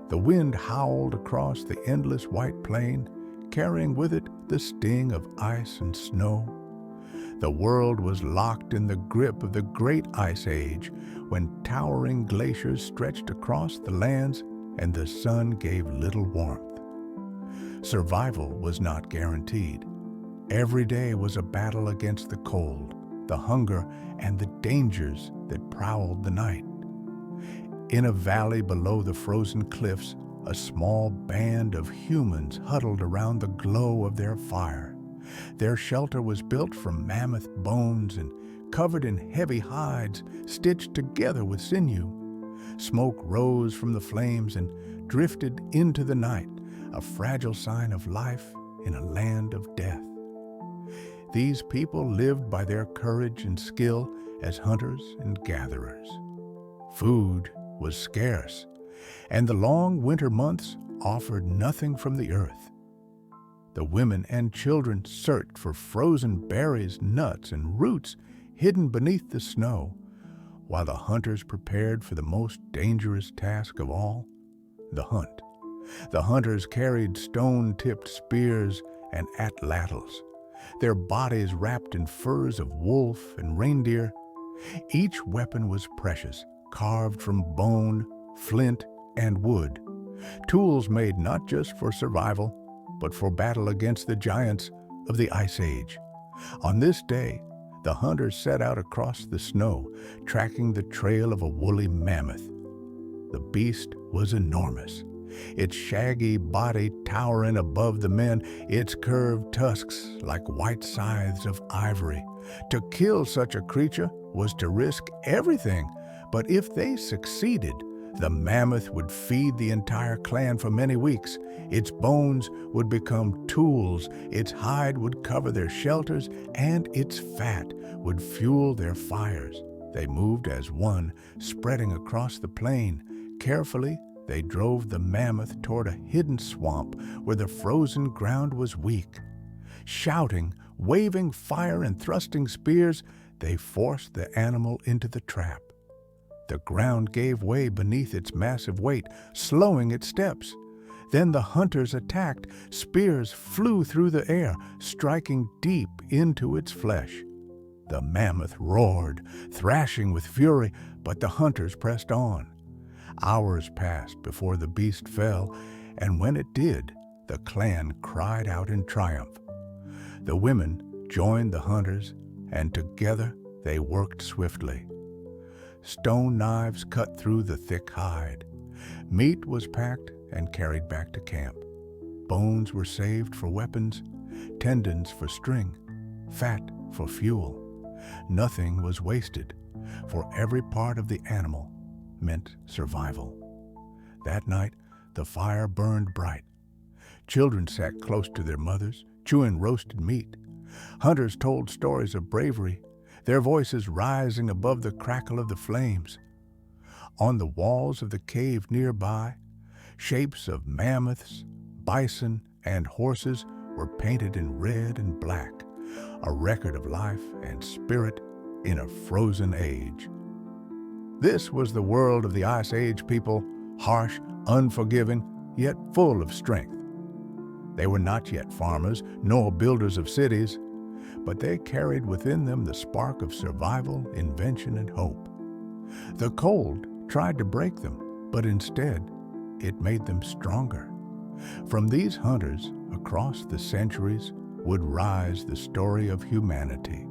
The wind howled across the endless white plain, carrying with it the sting of ice and snow. The world was locked in the grip of the great ice age, when towering glaciers stretched across the lands and the sun gave little warmth. Survival was not guaranteed. Every day was a battle against the cold, the hunger, and the dangers that prowled the night. In a valley below the frozen cliffs, a small band of humans huddled around the glow of their fire. Their shelter was built from mammoth bones and covered in heavy hides stitched together with sinew. Smoke rose from the flames and drifted into the night, a fragile sign of life in a land of death. These people lived by their courage and skill as hunters and gatherers. Food was scarce, and the long winter months offered nothing from the earth. The women and children searched for frozen berries, nuts, and roots hidden beneath the snow, while the hunters prepared for the most dangerous task of all, the hunt. The hunters carried stone-tipped spears and atlatls, their bodies wrapped in furs of wolf and reindeer. Each weapon was precious, carved from bone, flint, and wood, tools made not just for survival, but for battle against the giants of the Ice Age. On this day, the hunters set out across the snow, tracking the trail of a woolly mammoth. The beast was enormous, its shaggy body towering above the men, its curved tusks like white scythes of ivory. To kill such a creature was to risk everything, but if they succeeded, the mammoth would feed the entire clan for many weeks. Its bones would become tools, its hide would cover their shelters, and its fat would fuel their fires. They moved as one, spreading across the plain. Carefully, they drove the mammoth toward a hidden swamp where the frozen ground was weak. Shouting, waving fire, and thrusting spears, they forced the animal into the trap. The ground gave way beneath its massive weight, slowing its steps. Then the hunters attacked. Spears flew through the air, striking deep into its flesh. The mammoth roared, thrashing with fury, but the hunters pressed on. Hours passed before the beast fell, and when it did, the clan cried out in triumph. The women joined the hunters, and together they worked swiftly. Stone knives cut through the thick hide. Meat was packed and carried back to camp. Bones were saved for weapons, tendons for string, fat for fuel. Nothing was wasted, for every part of the animal meant survival. That night, the fire burned bright. Children sat close to their mothers, chewing roasted meat. Hunters told stories of bravery, their voices rising above the crackle of the flames. On the walls of the cave nearby, shapes of mammoths, bison, and horses were painted in red and black, a record of life and spirit in a frozen age. This was the world of the Ice Age people, harsh, unforgiving, yet full of strength. They were not yet farmers, nor builders of cities, but they carried within them the spark of survival, invention, and hope. The cold tried to break them, but instead, it made them stronger. From these hunters, across the centuries, would rise the story of humanity,